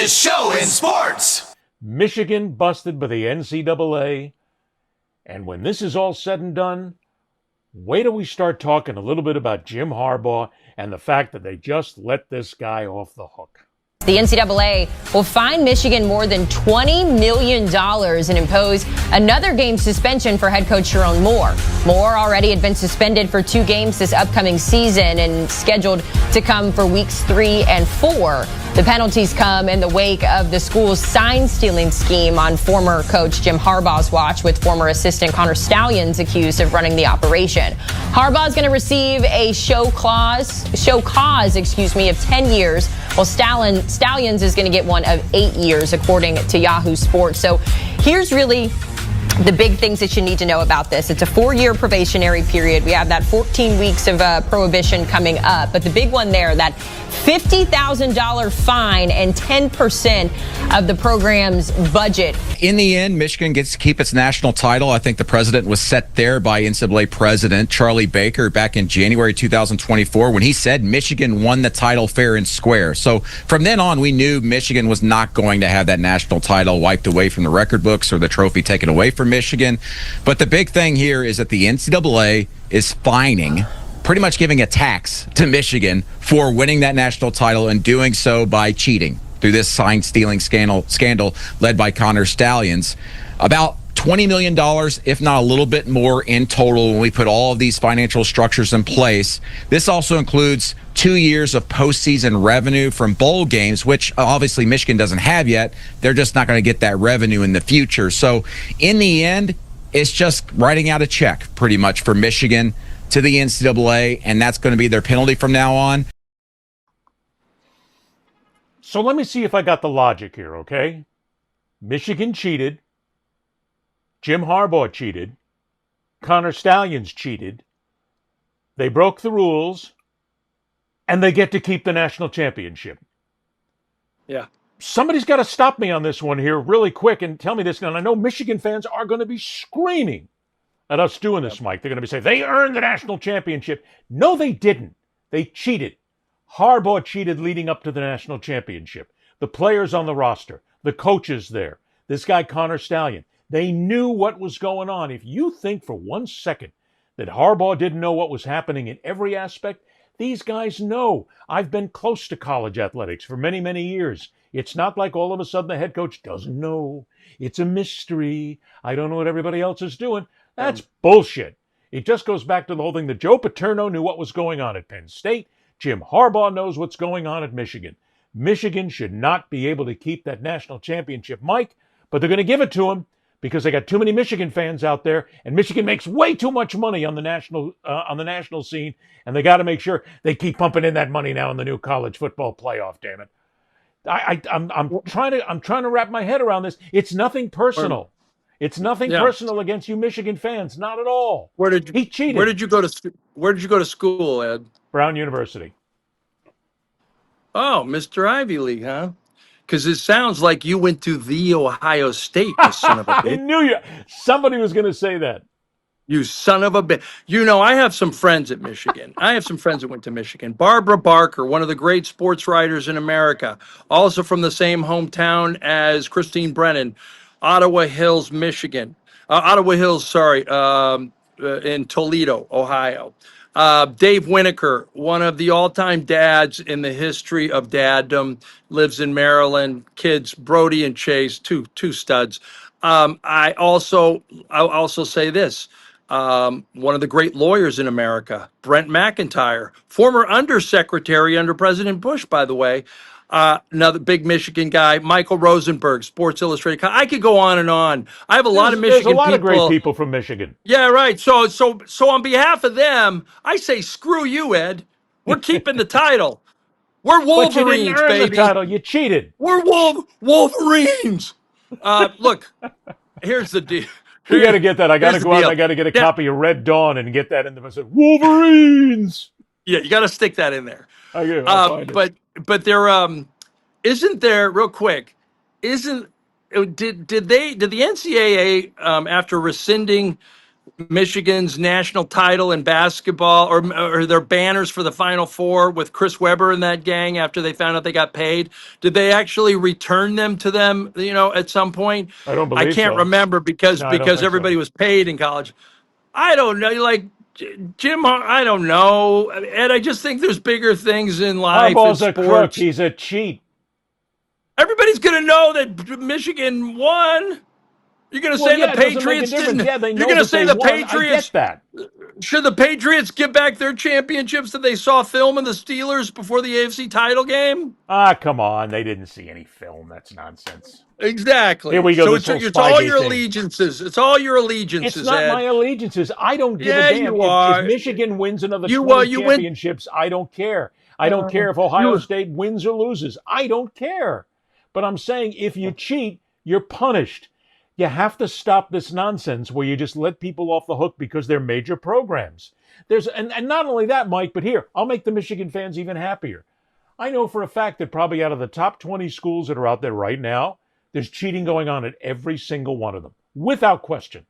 fastest show in sports. Michigan busted by the NCAA. And when this is all said and done, wait till we start talking a little bit about Jim Harbaugh and the fact that they just let this guy off the hook. The NCAA will fine Michigan more than $20 million and impose another game suspension for head coach Sharon Moore. Moore already had been suspended for 2 games this upcoming season and scheduled to come for weeks 3 and 4. The penalties come in the wake of the school's sign-stealing scheme on former coach Jim Harbaugh's watch, with former assistant Connor Stalions accused of running the operation. Harbaugh's going to receive a show cause, of 10 years, while Stalions is going to get one of 8 years, according to Yahoo Sports. So here's really the big things that you need to know about this. It's a 4-year probationary period. We have that 14 weeks of prohibition coming up. But the big one there, that $50,000 fine and 10% of the program's budget. In the end, Michigan gets to keep its national title. I think the precedent was set there by NCAA President Charlie Baker back in January 2024 when he said Michigan won the title fair and square. So from then on, we knew Michigan was not going to have that national title wiped away from the record books or the trophy taken away from Michigan. But the big thing here is that the NCAA is fining, pretty much giving a tax to Michigan for winning that national title and doing so by cheating through this sign-stealing scandal led by Connor Stalions. About $20 million, if not a little bit more in total when we put all of these financial structures in place. This also includes 2 years of postseason revenue from bowl games, which obviously Michigan doesn't have yet. They're just not going to get that revenue in the future. So in the end, it's just writing out a check pretty much for Michigan to the NCAA, and that's going to be their penalty from now on. So let me see if I got the logic here, okay? Michigan cheated. Jim Harbaugh cheated. Connor Stalions cheated. They broke the rules, and they get to keep the national championship. Yeah. Somebody's got to stop me on this one here really quick and tell me this. And I know Michigan fans are going to be screaming at us doing this, Mike. They're going to be saying, they earned the national championship. No, they didn't. They cheated. Harbaugh cheated leading up to the national championship. The players on the roster, the coaches there, this guy Connor Stalions, they knew what was going on. If you think for 1 second that Harbaugh didn't know what was happening in every aspect, these guys know. I've been close to college athletics for many, many years. It's not like all of a sudden the head coach doesn't know. It's a mystery. I don't know what everybody else is doing. That's bullshit. It just goes back to the whole thing that Joe Paterno knew what was going on at Penn State. Jim Harbaugh knows what's going on at Michigan. Michigan should not be able to keep that national championship, Mike, but they're going to give it to them because they got too many Michigan fans out there, and Michigan makes way too much money on the national scene, and they got to make sure they keep pumping in that money now in the new college football playoff. Damn it! I'm trying to wrap my head around this. It's nothing personal. It's nothing personal against you Michigan fans, not at all. He cheated. Where did you go to school, Ed? Brown University. Oh, Mr. Ivy League, huh? Because it sounds like you went to the Ohio State, you son of a bitch. I knew somebody was going to say that. You son of a bitch. You know, I have some friends at Michigan. I have some friends that went to Michigan. Barbara Barker, one of the great sports writers in America, also from the same hometown as Christine Brennan, Ottawa Hills, Michigan. In Toledo, Ohio. Dave Winokur, one of the all-time dads in the history of daddom, lives in Maryland. Kids, Brody and Chase, two studs. I'll also say this. One of the great lawyers in America, Brent McIntyre, former undersecretary under President Bush, by the way. Another big Michigan guy, Michael Rosenberg, Sports Illustrated. I could go on and on. I have a lot of Michigan people. There's a lot of great people from Michigan. Yeah, right. So on behalf of them, I say screw you, Ed. We're keeping the title. We're Wolverines, but you didn't earn baby. The title. You cheated. We're Wolverines. Look, here's the deal. You got to get that. I got to go out. I got to get a copy of Red Dawn and get that in the Wolverines. Yeah, you got to stick that in there. But there isn't there real quick. Did the NCAA after rescinding Michigan's national title in basketball or their banners for the Final Four with Chris Webber and that gang after they found out they got paid? Did they actually return them to them, at some point? I don't I believe can't so. remember because No, I don't think so. everybody was paid in college. I don't know. Like Jim, I don't know. And I just think there's bigger things in life and Harbaugh's a crook. sports. He's a cheat. Everybody's going to know that Michigan won. You're going to Well, say the yeah, it doesn't make a Patriots difference. didn't. Yeah, they You're know going to that say they the won. I get Patriots. that. Should the Patriots give back their championships that they saw film in the Steelers before the AFC title game? Ah, come on. They didn't see any film. That's nonsense. Here Exactly. we go, So this it's whole it's all Spygate your thing. allegiances. It's all your It's allegiances, not my Ed. allegiances. I don't give a Yeah, damn. you If are. Michigan wins another You 20 you went. championships, I don't care. I don't care if Ohio You. State wins or loses. I don't care. But I'm saying if you cheat, you're punished. You have to stop this nonsense where you just let people off the hook because they're major programs. And not only that, Mike, but here, I'll make the Michigan fans even happier. I know for a fact that probably out of the top 20 schools that are out there right now, there's cheating going on at every single one of them, without question.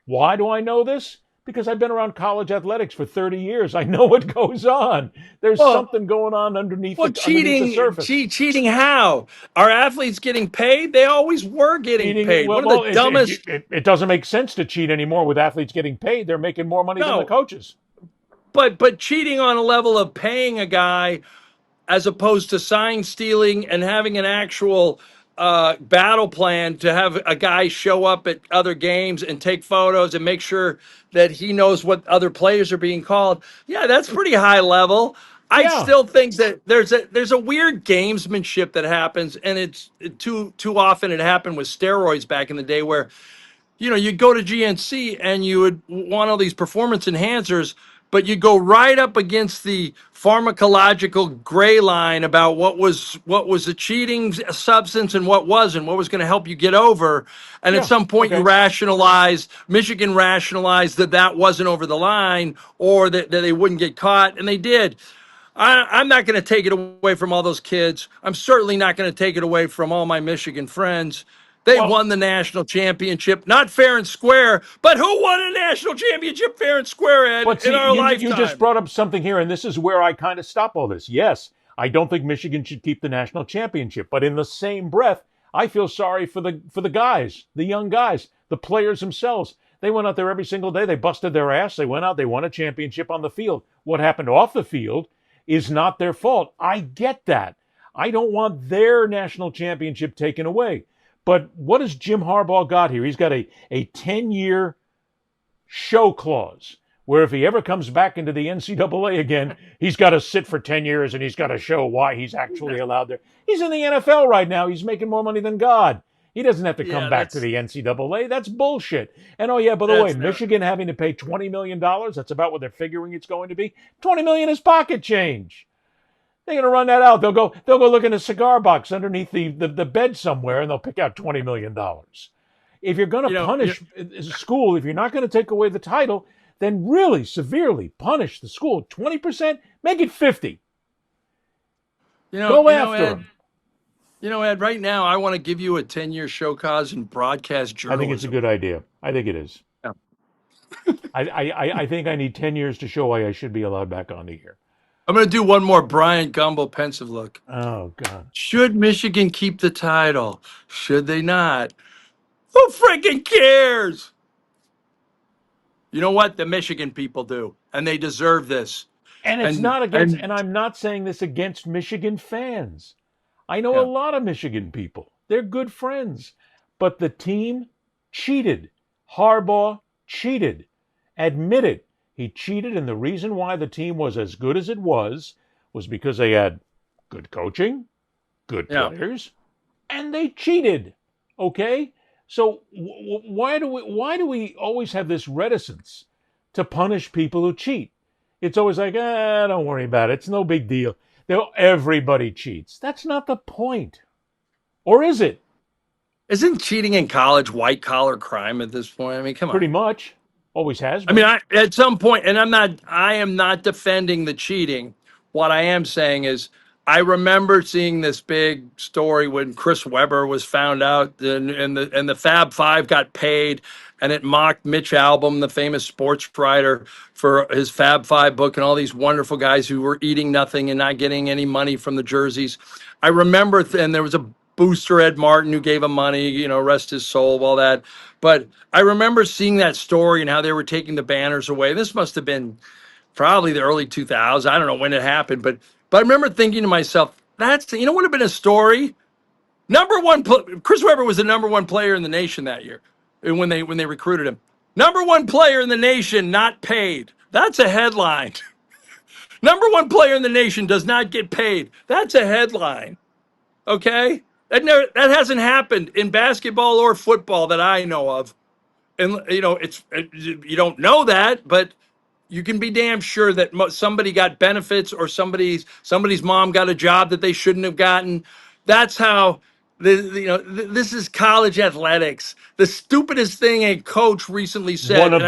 Why do I know this? Because I've been around college athletics for 30 years. I know what goes on. There's Well, something going on underneath well, the surface. cheating. How are athletes getting paid? They always were getting Cheating, paid. One of the dumbest. it doesn't make sense to cheat anymore with athletes getting paid. They're making more money than the No, coaches. but cheating on a level of paying a guy as opposed to sign stealing and having an actual battle plan to have a guy show up at other games and take photos and make sure that he knows what other players are being called. Yeah, that's pretty high level. I Yeah. still think that there's a weird gamesmanship that happens, and it's too often it happened with steroids back in the day where you'd go to GNC and you would want all these performance enhancers, but you go right up against the pharmacological gray line about what was a cheating substance and what wasn't, what was going to help you get over. And at Yeah. some point, Okay. Michigan rationalized that wasn't over the line or that they wouldn't get caught, and they did. I'm not going to take it away from all those kids. I'm certainly not going to take it away from all my Michigan friends. They Well, won the national championship, not fair and square, but who won a national championship fair and square, Ed, but in see, our you just lifetime? brought up something here, and this is where I kind of stop all this. Yes, I don't think Michigan should keep the national championship, but in the same breath, I feel sorry for the guys, the young guys, the players themselves. They went out there every single day. They busted their ass. They went out. They won a championship on the field. What happened off the field is not their fault. I get that. I don't want their national championship taken away. But what has Jim Harbaugh got here? He's got a 10-year show clause where if he ever comes back into the NCAA again, he's got to sit for 10 years and he's got to show why he's actually allowed there. He's in the NFL right now. He's making more money than God. He doesn't have to come Yeah, back to the NCAA. That's bullshit. And oh yeah, by the way, that's not. Michigan having to pay $20 million, that's about what they're figuring it's going to be. $20 million is pocket change. They're going to run that out. They'll go look in a cigar box underneath the bed somewhere and they'll pick out $20 million. If you're going to punish a school, if you're not going to take away the title, then really severely punish the school. 20%, make it 50. Go after Ed, them. Ed, right now I want to give you a 10-year show cause in broadcast I journalism. think it's a good idea. I think it is. Yeah. I think I need 10 years to show why I should be allowed back on the air. I'm going to do one more Brian Gumble pensive look. Oh, God. Should Michigan keep the title? Should they not? Who freaking cares? You know what? The Michigan people do, and they deserve this. And it's And not against, and and I'm not saying this against Michigan fans. I know yeah. a lot of Michigan people. They're good friends. But the team cheated. Harbaugh cheated. Admit it. He cheated, and the reason why the team was as good as it was because they had good coaching, good players, and they cheated. Okay? So why do we always have this reticence to punish people who cheat? It's always like, don't worry about it. It's no big deal. Everybody cheats. That's not the point. Or is it? Isn't cheating in college white collar crime at this point? I mean, come on. Pretty much. Always has I been. mean, at some point, and I am not defending the cheating. What I am saying is, I remember seeing this big story when Chris Webber was found out, and the Fab Five got paid, and it mocked Mitch Albom, the famous sports writer, for his Fab Five book, and all these wonderful guys who were eating nothing and not getting any money from the jerseys. I remember, and there was a booster, Ed Martin, who gave him money, rest his soul, all that. But I remember seeing that story and how they were taking the banners away. This must have been probably the early 2000s. I don't know when it happened, but I remember thinking to myself, would have been a story. Chris Webber was the number one player in the nation that year, when they recruited him. Number one player in the nation, not paid. That's a headline. Number one player in the nation does not get paid. That's a headline. Okay, that hasn't happened in basketball or football that I know of. And you don't know that, but you can be damn sure that somebody got benefits, or somebody's mom got a job that they shouldn't have gotten. That's how this is college athletics. The stupidest thing a coach recently said, one of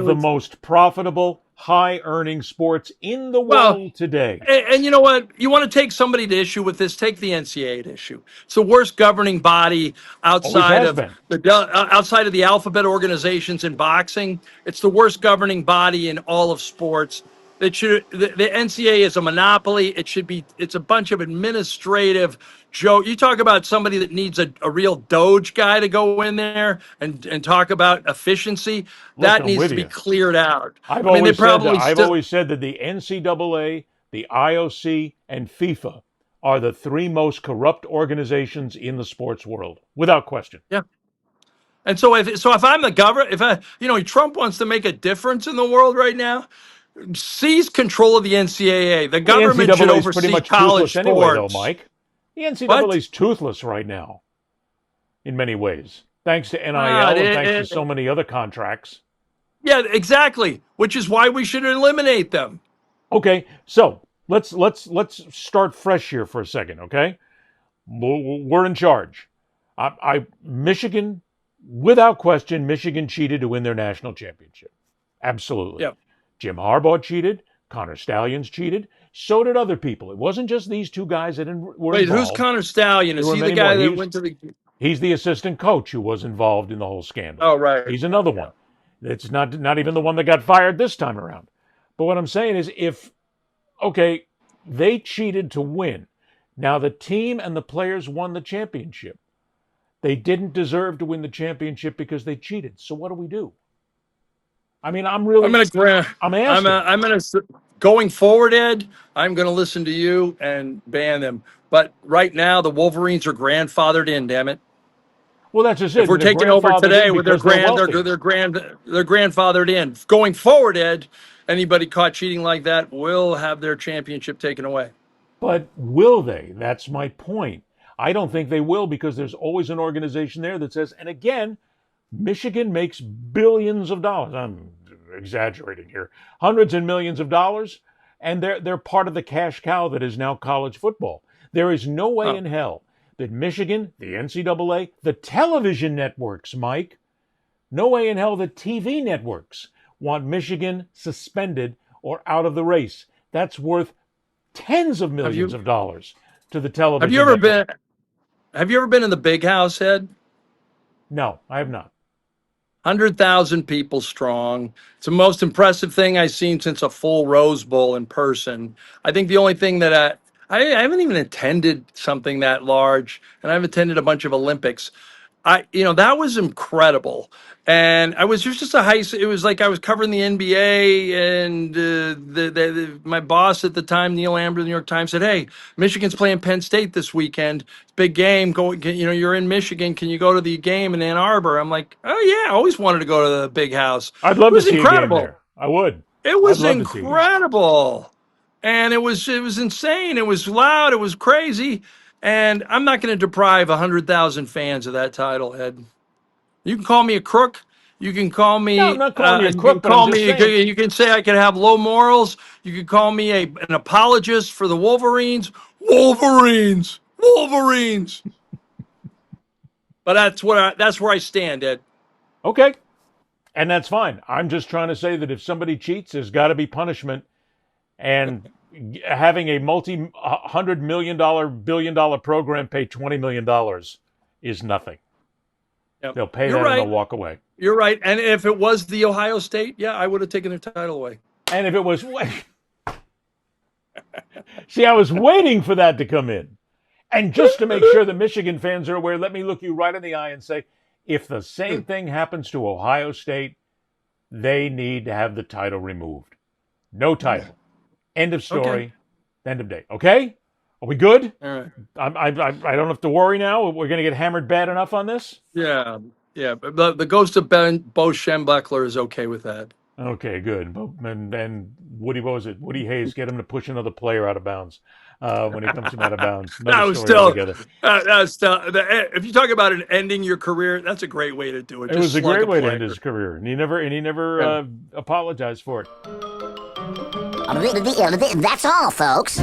the most profitable, high-earning sports in the world today. And you know what? You want to take somebody to issue with this? Take the NCAA to issue. It's the worst governing body outside of the alphabet organizations in boxing. It's the worst governing body in all of sports. The NCAA is a monopoly. It's a bunch of administrative joke. You talk about somebody that needs a real Doge guy to go in there and talk about efficiency. That needs to be cleared out. I've always said that the NCAA, the IOC, and FIFA are the three most corrupt organizations in the sports world, without question. Yeah. And so if I'm the governor, Trump wants to make a difference in the world right now, seize control of the NCAA. The government should oversee pretty much college sports. Anyway, though, Mike, the NCAA is toothless right now, in many ways, thanks to NIL and thanks to so many other contracts. Yeah, exactly. Which is why we should eliminate them. Okay, so let's start fresh here for a second. Okay, we're in charge. Michigan, without question, Michigan cheated to win their national championship. Absolutely. Yep. Jim Harbaugh cheated. Connor Stallions cheated. So did other people. It wasn't just these two guys that were involved. Who's Connor Stallion? Is he the guy that went to the... He's the assistant coach who was involved in the whole scandal. Oh, right. He's another one. It's not even the one that got fired this time around. But what I'm saying is they cheated to win. Now the team and the players won the championship. They didn't deserve to win the championship because they cheated. So what do we do? I mean, going forward, Ed, I'm going to listen to you and ban them. But right now, the Wolverines are grandfathered in, damn it. Well, that's just it. If we're taking over today with they're grandfathered in. Going forward, Ed, anybody caught cheating like that will have their championship taken away. But will they? That's my point. I don't think they will, because there's always an organization there that says, and again, Michigan makes billions of dollars. I'm exaggerating here. Hundreds and millions of dollars, and they're part of the cash cow that is now college football. There is no way in hell that Michigan, the NCAA, the television networks, Mike, no way in hell that TV networks want Michigan suspended or out of the race. That's worth tens of millions of dollars to the television. Have you ever been in the big house, Ed? No, I have not. 100,000 people strong. It's the most impressive thing I've seen since a full Rose Bowl in person. I think the only thing that I haven't even attended something that large, and I've attended a bunch of Olympics. That was incredible. And it was like I was covering the NBA, and my boss at the time, Neil Amber of the New York Times, said, "Hey, Michigan's playing Penn State this weekend. Big game. You're in Michigan. Can you go to the game in Ann Arbor?" I'm like, "Oh yeah, I always wanted to go to the big house." I'd love to see a game there. I would. It was incredible. And it was insane. It was loud. It was crazy. And I'm not going to deprive 100,000 fans of that title, Ed. You can call me a crook. You can call me. No, I'm not calling you a crook, but I'm just saying. You can say I can have low morals. You can call me an apologist for the Wolverines. Wolverines. But that's where I stand, Ed. Okay. And that's fine. I'm just trying to say that if somebody cheats, there's got to be punishment. And having a multi-$100 million, billion-dollar program pay $20 million is nothing. Yep. They'll pay You're that right. and they'll walk away. You're right. And if it was the Ohio State, yeah, I would have taken their title away. And if it was... See, I was waiting for that to come in. And just to make sure the Michigan fans are aware, let me look you right in the eye and say, if the same thing happens to Ohio State, they need to have the title removed. No title. End of story. Okay. End of day. Okay? Are we good? All right. I don't have to worry now. We're going to get hammered bad enough on this? Yeah. Yeah. But the ghost of Bo Schembechler is okay with that. Okay, good. And Woody, what was it? Woody Hayes, get him to push another player out of bounds when he comes from out of bounds. That was still, if you talk about it ending your career, that's a great way to do it. It was a great way to end his career, and he never apologized for it. That's all, folks.